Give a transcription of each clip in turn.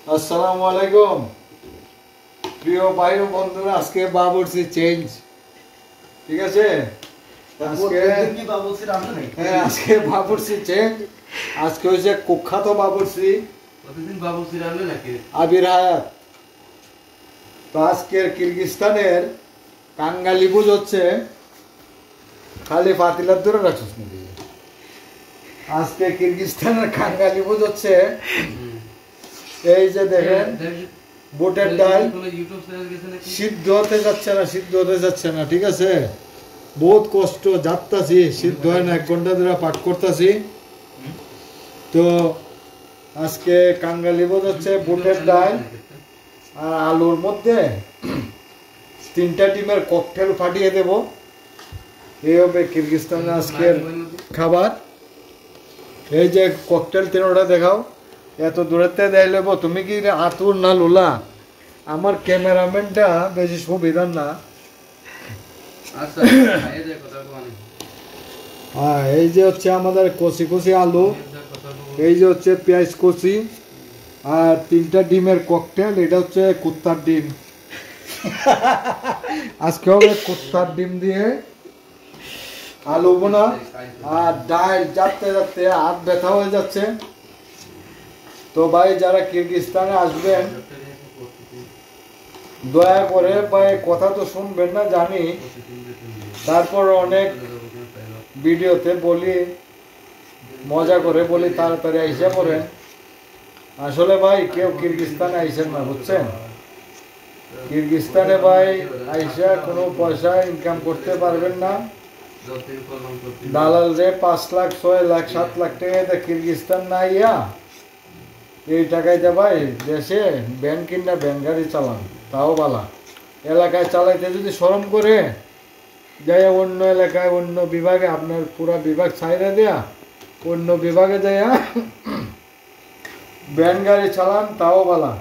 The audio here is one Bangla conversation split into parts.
আসসালামু আলাইকুম প্রিয় ভাই ও বন্ধুরা, আজকে বাবুর্চি চেঞ্জ, ঠিক আছে? আজকে বাবুর্চি চেঞ্জ। আজকে হচ্ছে কুখ্যাত বাবুর্চি আবির হায়াত। তো আজকের কিরগিজস্তানের কাঙ্গালি বুঝ হচ্ছে খালি পাতিলার ধরে রাখছিস নাকি? আজকে কিরগিজস্তানের কাঙ্গালি বুঝ হচ্ছে এই যে দেখেন বুটের ডাল সিদ্ধ হতে যাচ্ছে না, ঠিক আছে? বহুত কষ্ট যাত্তাছি, সিদ্ধ হয় না, 1 ঘন্টা ধরে পাঠ করতেছি। তো আজকে কাঙ্গালি বোধ হচ্ছে বুটের ডাল আর আলুর মধ্যে 3টা ডিমের ককটেল ফাটিয়ে দেব। এই হবে কিরগিজস্তানের আজকের খাবার। এই যে ককটেল 3টা দেখাও, এত দূরেতে দেয় লেব। তুমি কি আতুর না লোলা? আমার ক্যামেরাম্যানটা বেশি সুবিধার না। হ্যাঁ, এই যে হচ্ছে আমাদের কচি কচি আলু, এই যে হচ্ছে পেঁয়াজ কচি, আর 3টা ডিমের ককটেল। এটা হচ্ছে কুত্তার ডিম। আজকে হবে কুত্তার ডিম দিয়ে আলু বোনা আর ডাল। যাতে যাতে হাত ব্যথা হয়ে যাচ্ছে। তো ভাই, যারা কিরগিজস্তানে আসবেন দয়া করে ভাই কথা তো শুনবেন না জানি, তারপর অনেক ভিডিওতে বলি, মজা করে বলি তাড়াতাড়ি আইসা পড়েন। আসলে ভাই কেউ কিরগিজস্তানে আইসেন না, বুঝছেন? কিরগিজস্তানে ভাই আইসা কোনো পয়সা ইনকাম করতে পারবেন না। দালাল রে 5 লাখ 6 লাখ 7 লাখ টাকা কিরগিজস্তান না ইয়া এই টাকায় যা ভাই দেশে ব্যান কিনা ব্যান গাড়ি চালান, তাও বালা। এলাকায় চালাইতে যদি শরম করে যাইয়া অন্য এলাকায় অন্য বিভাগে, আপনার পুরা বিভাগ ছাইরা দেয়া অন্য বিভাগে যাইয়া ব্যান গাড়ি চালান, তাও বালা।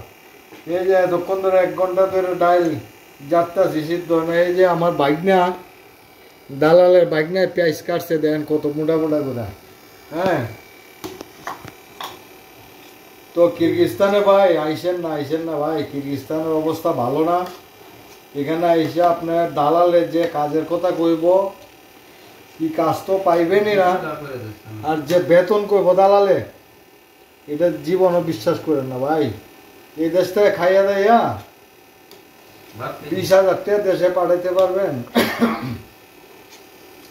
এই যে এতক্ষণ ধরে 1 ঘন্টা ধরে ডাইল যাত্রা সিদ্ধ না। এই যে আমার বাইকনা, দালালের বাইকনায় পেঁয়াজ কাটছে, দেন কত মোটা মোটা করে। হ্যাঁ, তো কিরগিজস্তানে ভাই আইসেন না ভাই, কিরগিজস্তানের অবস্থা ভালো না। এখানে আইসে আপনার দালালের যে কাজের কথা কইব, কি কাজ তো পাইবেনই না, আর যে বেতন কইব দালালে, এটা জীবনও বিশ্বাস করেন না ভাই। এই দেশ থেকে খাইয়া দেয়া 20,000 টাকা দেশে পাঠাইতে পারবেন,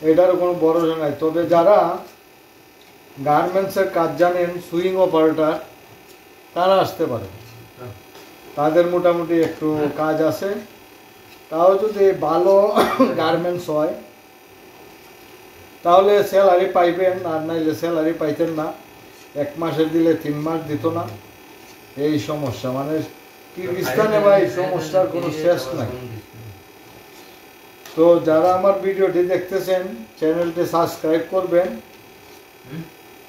এটার কোনো ভরসা নাই। তবে যারা গার্মেন্টসের কাজ জানেন, সুইং অপারেটর, তারা আসতে পারে। তাদের মোটামুটি একটু কাজ আছে, তাও যদি ভালো গার্মেন্টস হয় তাহলে স্যালারি পাইবেন, আর নাইলে স্যালারি পাইতেন না। 1 মাসের দিলে 3 মাস দিত না। এই সমস্যা, মানে কিরগিজস্তানে ভাই সমস্যার কোনো শেষ নাই। তো যারা আমার ভিডিওটি দেখতেছেন চ্যানেলটি সাবস্ক্রাইব করবেন।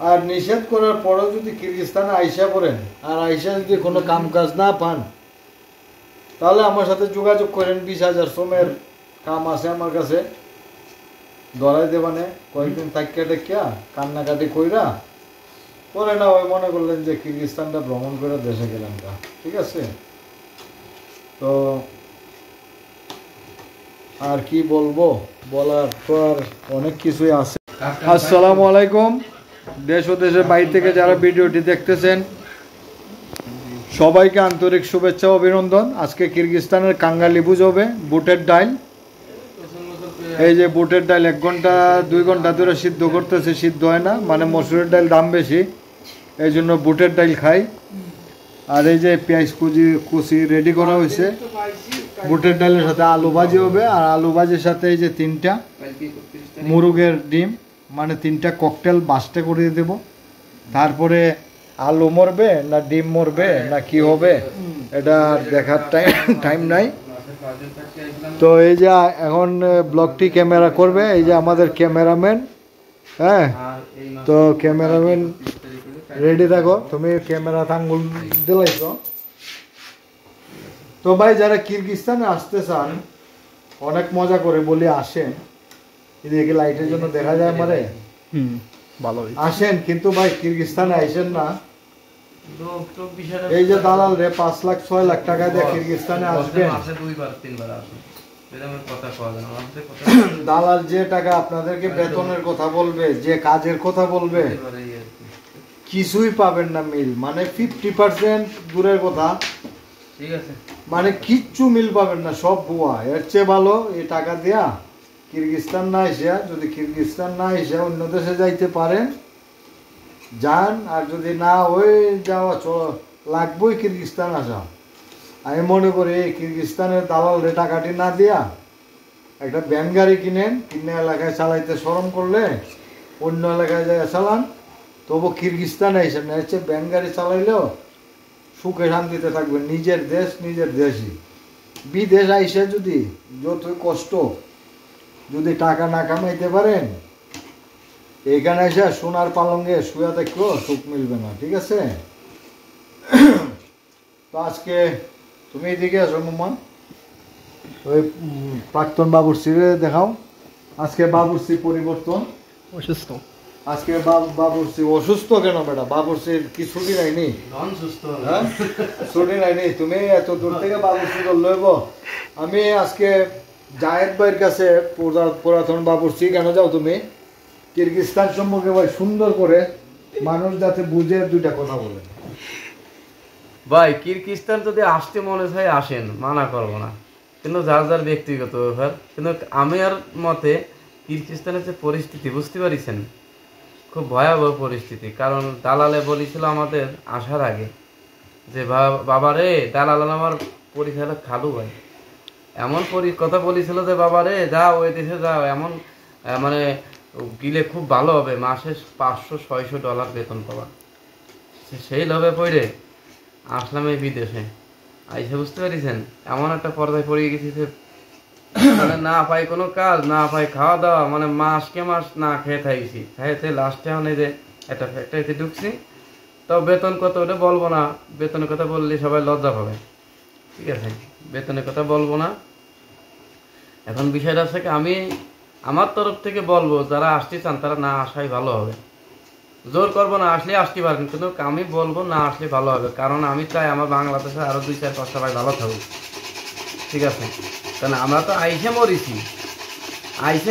আর নিষেধ করার পরেও যদি কিরগিজস্তানে আইসা পড়েন, আর আইসা যদি কোনো কাম কাজ না পান, তাহলে আমার সাথে যোগাযোগ করেন। 20,000 শ্রমের কাম আছে আমার কাছে, ধরাই দেবানে। কয়েকদিন থাকিয়া টেকিয়া কান্নাকাটি কইরা পরে না ওই মনে করলেন যে কিরগিজস্তানটা ভ্রমণ করে দেশে গেলাম, ঠিক আছে? তো আর কি বলবো, বলার তো আর অনেক কিছুই আছে। আসসালামু আলাইকুম, দেশ ও দেশের বাইরে থেকে যারা ভিডিওটি দেখতেছেন সবাইকে আন্তরিক শুভেচ্ছা ও অভিনন্দন। আজকে কিরগিজস্তানের কাঙ্গালি বুঝ হবে বুটের ডাল। এই যে বুটের ডাল 1 ঘন্টা 2 ঘন্টা ধরে সিদ্ধ করতেছে, সিদ্ধ হয় না, মানে মসুরের ডাল দাম বেশি, এই জন্য বুটের ডাল খাই। আর এই যে পেঁয়াজ কুচি রেডি করা হয়েছে। বুটের ডালের সাথে আলু ভাজি হবে, আর আলু ভাজির সাথে এই যে 3টা মুরগের ডিম, মানে 3টা ককটেল বাস্টে করে দেব। তারপরে আলু মরবে না ডিম মরবে না কি হবে এটা দেখার টাইম নাই। তো এই যে এখন ব্লগটি ক্যামেরা করবে এই যে আমাদের ক্যামেরাম্যান। হ্যাঁ, তো ক্যামেরাম্যান রেডি থাকো, তুমি ক্যামেরা আঙ্গুল দিলাইছো। তো ভাই, যারা কিরগিজস্তানে আসতে চান অনেক মজা করে বলি আসেন। এদিকে লাইটের জন্য দেখা যায় আমারে, ভালো আসেন। কিন্তু ভাই কিরগিজস্তানে আইসেন না, এই যে দালাল রে 5 লাখ 6 লাখ টাকা দিয়ে কিরগিজস্তানে আসবে, দালাল যে টাকা আপনাদেরকে বেতনের কথা বলবে, যে কাজের কথা বলবে, কিছুই পাবেন না মিল, মানে 50% দূরের কথা, ঠিক আছে, মানে কিচ্ছু মিল পাবেন না, সব ভুয়া। এর চেয়ে ভালো এই টাকা দিয়া কিরগিজস্তান না এসে, যদি কিরগিজস্তান না এসে অন্য দেশে যাইতে পারেন যান, আর যদি না হয়ে যাওয়া লাগবেই কিরগিজস্তান আসা। আমি মনে করি এই কিরগিজস্তানের দালালরে টাকাটি না দিয়া একটা ভ্যান গাড়ি কিনেন, কিনে এলাকায় চালাইতে শরম করলে অন্য এলাকায় যায় চালান, তবু কিরগিজস্তানে এসে না, হচ্ছে ভ্যান গাড়ি চালাইলেও সুখে শান্তিতে থাকবেন। নিজের দেশ নিজের দেশই, বিদেশ আইসে যদি যতই কষ্ট, যদি টাকা না কামাইতে পারেন, এইখানে এসে সোনার পালঙ্গে শুয়ে থাকলেও সুখ মিলবে না, ঠিক আছে? তো আজকে তুমি এদিকে আসো মাম্মা, ওই প্রাক্তন বাবুর্চিরে দেখাও। আজকে বাবুর্চি পরিবর্তন, অসুস্থ। আজকে বাবুর্চি অসুস্থ কেন বেটা? বাবুর্চির কি ছুটি নাইনি? হ্যাঁ, ছুটি নাইনি? তুমি এত দূর থেকে বাবুর্চি লইব? আমি আজকে জায়েদ ভাইয়ের কাছে, পুরাতন বাবুর্চি, কেন যাও তুমি? কিরগিজস্তান সম্পর্কে ভাই সুন্দর করে মানুষ যাতে বুঝে দুইটা কথা বলে। ভাই কিরগিজস্তান যদি আসতে মনে হয় আসেন, মানা করবো না, কিন্তু যার যার ব্যক্তিগত ব্যাপার। কিন্তু আমি আর মতে কিরগিজস্তানের যে পরিস্থিতি বুঝতে পারিছেন, খুব ভয়াবহ পরিস্থিতি। কারণ দালালে বলেছিল আমাদের আসার আগে যে বাবা রে, দালাল আমার পরিচয় খালু ভাই, এমন কথা বলেছিল যে বাবা রে যাও ওই দেশে যাও, এমন মানে গিলে খুব ভালো হবে, মাসে $500-600 বেতন পাবা। সেই লোভে পড়ে আসলাম এই বিদেশে আইসে, বুঝতে পারিছেন এমন একটা পর্যায়ে পড়ে গেছি যে মানে না পাই কোনো কাজ, না পাই খাওয়া দাওয়া, মানে মাসকে মাস না খেয়ে থাকছি, খাইতে লাস্টে মানে যে একটা ফ্যাক্টরিতে ঢুকছি। তো বেতন কত ওটা বলবো না, বেতনের কথা বললে সবাই লজ্জা পাবে, ঠিক আছে, বেতনের কথা বলবো না। এখন বিষয়টা হচ্ছে কি, আমি আমার তরফ থেকে বলবো যারা আসতে চান তারা না আসাই ভালো হবে। জোর করবো না, আসলে আসতে পারবেন, কিন্তু আমি বলবো না আসলে ভালো হবে। কারণ আমি চাই আমার বাংলাদেশে আরো 2-4-5 সবাই ভালো থাকুক, ঠিক আছে? কারণ আমরা তো আইসে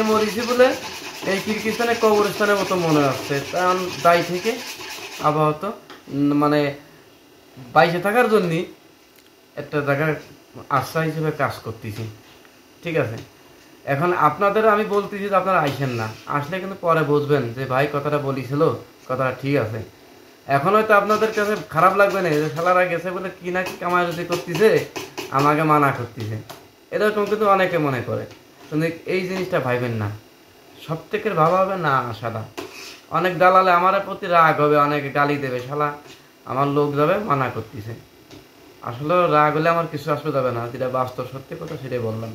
মরিছি বলে এই কিরগিজস্তানে কবরস্থানের মতো মনে হচ্ছে। কারণ দায় থেকে আবহাওয়া মানে বাইসে থাকার জন্য একটা জায়গায় আশ্রয় হিসেবে কাজ করতেছি, ঠিক আছে? এখন আপনাদের আমি বলতেছি যে আপনারা আইসেন না, আসলে কিন্তু পরে বুঝবেন যে ভাই কথাটা বলেছিল, কথাটা ঠিক আছে। এখন হয়তো আপনাদের কাছে খারাপ লাগবে না যে শালারা গেছে বলে কি না কি কামাই করতেছে, আমাকে মানা করতেছে, এরকম কিন্তু অনেকে মনে করে। কিন্তু এই জিনিসটা ভাইবেন না, সব থেকে ভাবা হবে না আসাটা। অনেক দালালে আমার প্রতি রাগ হবে, অনেকে গালি দেবে, শালা আমার লোক যাবে মানা করতেছে। আসলে রাগ হলে আমার কিছু আসলে যাবে না, যেটা বাস্তব সত্যি কথা সেটাই বললাম।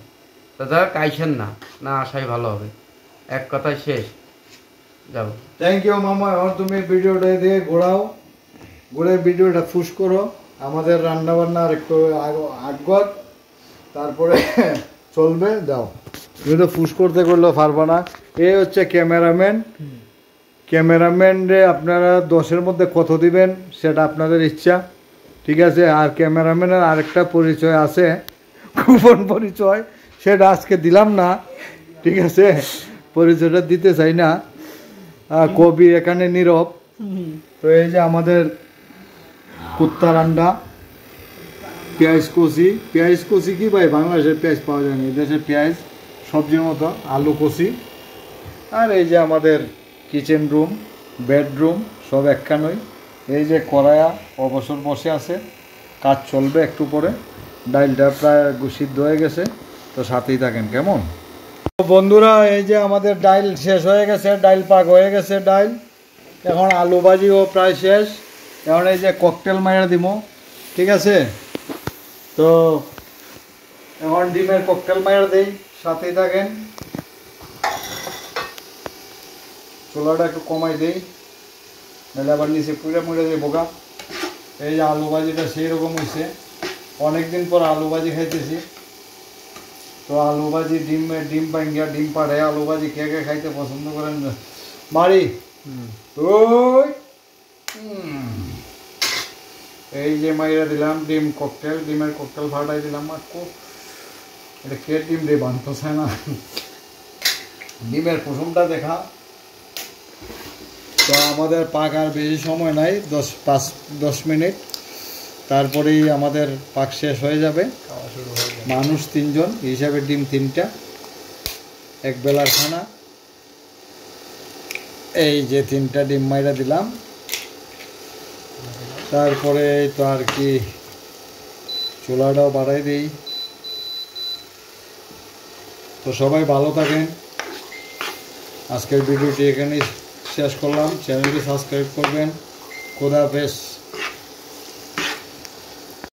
তা যাক, আইসেন না, না আসাই ভালো হবে, এক কথায় শেষ। যাবো। থ্যাংক ইউ মামা। এখন তুমি ভিডিওটা দিয়ে ঘুরে ভিডিওটা ফুস করো, আমাদের রান্না বান্না আর একটু আগত, তারপরে চলবে। যাও, তুমি তো ফুস করতে করলেও পারবা না। এই হচ্ছে ক্যামেরাম্যান রে আপনারা 10-এর মধ্যে কত দিবেন সেটা আপনাদের ইচ্ছা, ঠিক আছে? আর ক্যামেরাম্যানের আরেকটা পরিচয় আছে, গোপন পরিচয়, সেটা আজকে দিলাম না, ঠিক আছে? পরিচয়টা দিতে চাই না, কবি এখানে নীরব। তো এই যে আমাদের কুত্তা রান্না, পেঁয়াজ কষি কি ভাই, বাংলাদেশের পেঁয়াজ পাওয়া যায় না, এদেশে পেঁয়াজ সবজির মতো, আলু কষি। আর এই যে আমাদের কিচেন রুম, বেডরুম সব একখানই। এই যে কড়াইয়া অবসর বসে আছে, কাজ চলবে একটু পরে। ডাইলটা প্রায় সিদ্ধ হয়ে গেছে, তো সাথেই থাকেন কেমন। বন্ধুরা, এই যে আমাদের ডাইল শেষ হয়ে গেছে, ডাইল পাক হয়ে গেছে ডাইল। এখন আলু ভাজিও প্রায় শেষ। এখন এই যে ককটেল মাইরা দিব, ঠিক আছে? তো এখন ডিমের ককটেল মাইরা দিই, সাথেই থাকেন। চুলাটা একটু কমাই দিই, নাহলে আবার নিচে পুড়ে মুড়ে দিয়ে বোকা। এই যে আলু ভাজিটা সেই রকম হয়েছে, অনেকদিন পর আলু ভাজি খাইতেছি। তো আলু ভাজি, ডিম পাইঙ্গা, ডিম পাড়ে আলু ভাজি কে কে খাইতে পছন্দ করেন? মারি ওই এই যে মাইরা দিলাম ডিম ককটেল, ডিমের ককটেল ফাটাই দিলাম মাত্র। এটা কে ডিম রে বানতেছে না, ডিমের কুসুমটা দেখা। তো আমাদের পাক আর বেশি সময় নাই, 10 মিনিট, তারপরেই আমাদের পাক শেষ হয়ে যাবে। মানুষ 3 জন হিসাবে ডিম 3টা, এক বেলার খানা। এই যে 3টা ডিম মাইরা দিলাম, তারপরে তো আর কি চুলাটাও বাড়াই দিই। তো সবাই ভালো থাকেন, আজকের ভিডিওটি এখানেই শেষ করলাম। চ্যানেলটি সাবস্ক্রাইব করবেন। খোদা হাফেজ।